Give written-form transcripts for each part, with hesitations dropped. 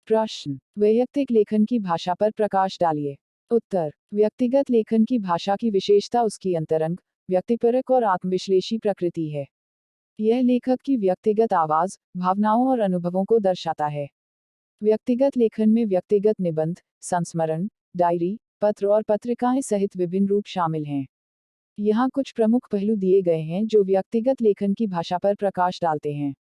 प्रश्न, वैयक्तिक लेखन की भाषा पर प्रकाश डालिए। उत्तर, व्यक्तिगत लेखन की भाषा की विशेषता उसकी अंतरंग, व्यक्तिपरक और आत्मविश्लेषी प्रकृति है। यह लेखक की व्यक्तिगत आवाज, भावनाओं और अनुभवों को दर्शाता है। व्यक्तिगत लेखन में व्यक्तिगत निबंध, संस्मरण, डायरी, पत्र और पत्रिकाएं सहित विभिन्न रूप शामिल हैं। यहाँ कुछ प्रमुख पहलू दिए गए हैं जो व्यक्तिगत लेखन की भाषा पर प्रकाश डालते हैं।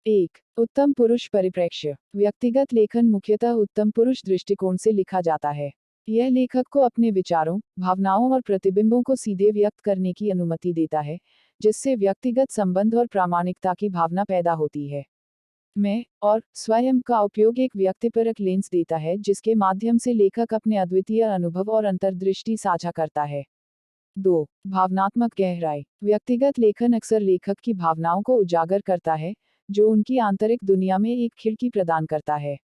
1. उत्तम पुरुष परिप्रेक्ष्य। व्यक्तिगत लेखन मुख्यतः उत्तम पुरुष दृष्टिकोण से लिखा जाता है। यह लेखक को अपने विचारों, भावनाओं और प्रतिबिंबों को सीधे व्यक्त करने की अनुमति देता है, जिससे व्यक्तिगत संबंध और प्रामाणिकता की भावना पैदा होती है। मैं और स्वयं का उपयोग एक व्यक्तिपरक लेंस देता है जिसके माध्यम से लेखक अपने अद्वितीय अनुभव और अंतर्दृष्टि साझा करता है। 2. भावनात्मक गहराई। व्यक्तिगत लेखन अक्सर लेखक की भावनाओं को उजागर करता है, जो उनकी आंतरिक दुनिया में एक खिड़की प्रदान करता है।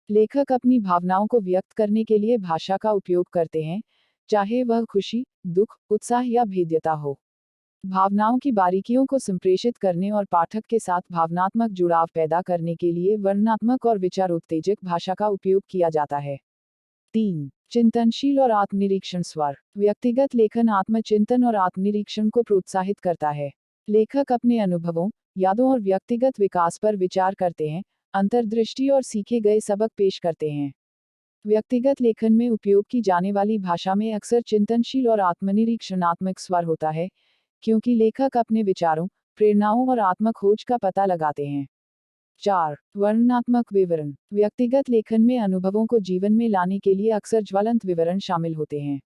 लेखक अपनी भावनाओं को व्यक्त करने के लिए भाषा का उपयोग करते हैं, चाहे वह खुशी, दुख, उत्साह या भेद्यता हो। भावनाओं की बारीकियों को संप्रेषित करने और पाठक के साथ भावनात्मक जुड़ाव पैदा करने के लिए वर्णनात्मक और विचारोत्तेजक भाषा का उपयोग किया जाता है। 3. चिंतनशील और आत्मनिरीक्षण स्वर। व्यक्तिगत लेखन आत्मचिंतन और आत्मनिरीक्षण को प्रोत्साहित करता है। लेखक अपने अनुभवों, यादों और व्यक्तिगत विकास पर विचार करते हैं, अंतर्दृष्टि और सीखे गए सबक पेश करते हैं। व्यक्तिगत लेखन में उपयोग की जाने वाली भाषा में अक्सर चिंतनशील और आत्मनिरीक्षणात्मक स्वर होता है, क्योंकि लेखक अपने विचारों, प्रेरणाओं और आत्मखोज का पता लगाते हैं। 4. वर्णनात्मक विवरण। व्यक्तिगत लेखन में अनुभवों को जीवन में लाने के लिए अक्सर ज्वलंत विवरण शामिल होते हैं।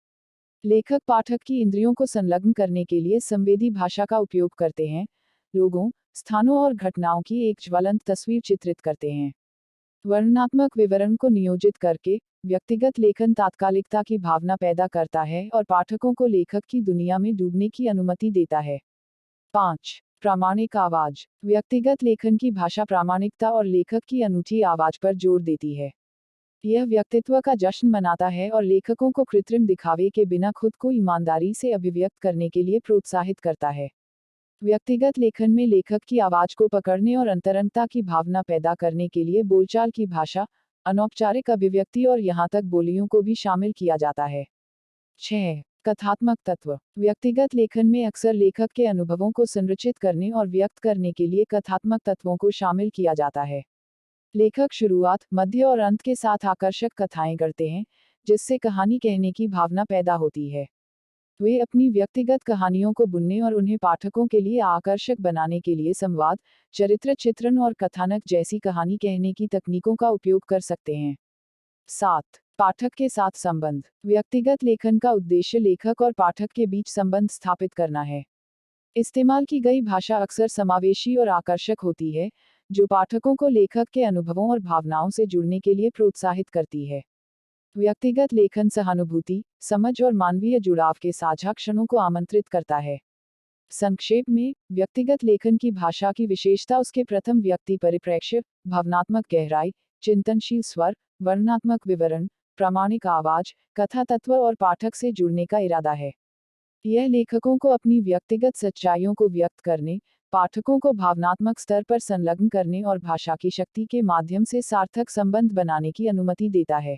लेखक पाठक की इंद्रियों को संलग्न करने के लिए संवेदी भाषा का उपयोग करते हैं, लोगों, स्थानों और घटनाओं की एक ज्वलंत तस्वीर चित्रित करते हैं। वर्णनात्मक विवरण को नियोजित करके, व्यक्तिगत लेखन तात्कालिकता की भावना पैदा करता है और पाठकों को लेखक की दुनिया में डूबने की अनुमति देता है। 5. प्रामाणिक आवाज। व्यक्तिगत लेखन की भाषा प्रामाणिकता और लेखक की अनूठी आवाज पर जोर देती है। यह व्यक्तित्व का जश्न मनाता है और लेखकों को कृत्रिम दिखावे के बिना खुद को ईमानदारी से अभिव्यक्त करने के लिए प्रोत्साहित करता है। व्यक्तिगत लेखन में लेखक की आवाज को पकड़ने और अंतरंगता की भावना पैदा करने के लिए बोलचाल की भाषा, अनौपचारिक अभिव्यक्ति और यहाँ तक बोलियों को भी शामिल किया जाता है। 6. कथात्मक तत्व। व्यक्तिगत लेखन में अक्सर लेखक के अनुभवों को संरचित करने और व्यक्त करने के लिए कथात्मक तत्वों को शामिल किया जाता है। लेखक शुरुआत, मध्य और अंत के साथ आकर्षक कथाएं गढ़ते हैं, जिससे कहानी कहने की भावना पैदा होती है। वे अपनी व्यक्तिगत कहानियों को बुनने और उन्हें पाठकों के लिए आकर्षक बनाने के लिए संवाद, चरित्र चित्रण और कथानक जैसी कहानी कहने की तकनीकों का उपयोग कर सकते हैं। 7. पाठक के साथ संबंध। व्यक्तिगत लेखन का उद्देश्य लेखक और पाठक के बीच संबंध स्थापित करना है। इस्तेमाल की गई भाषा अक्सर समावेशी और आकर्षक होती है, जो पाठकों को लेखक के अनुभवों और भावनाओं से जुड़ने के लिए प्रोत्साहित करती है। व्यक्तिगत लेखन सहानुभूति, समझ और मानवीय जुड़ाव के साझा क्षणों को आमंत्रित करता है। संक्षेप में, व्यक्तिगत लेखन की भाषा की विशेषता उसके प्रथम व्यक्ति परिप्रेक्ष्य, भावनात्मक गहराई, चिंतनशील स्वर, वर्णनात्मक विवरण, प्रामाणिक आवाज, कथा तत्व और पाठक से जुड़ने का इरादा है। यह लेखकों को अपनी व्यक्तिगत सच्चाइयों को व्यक्त करने, पाठकों को भावनात्मक स्तर पर संलग्न करने और भाषा की शक्ति के माध्यम से सार्थक संबंध बनाने की अनुमति देता है।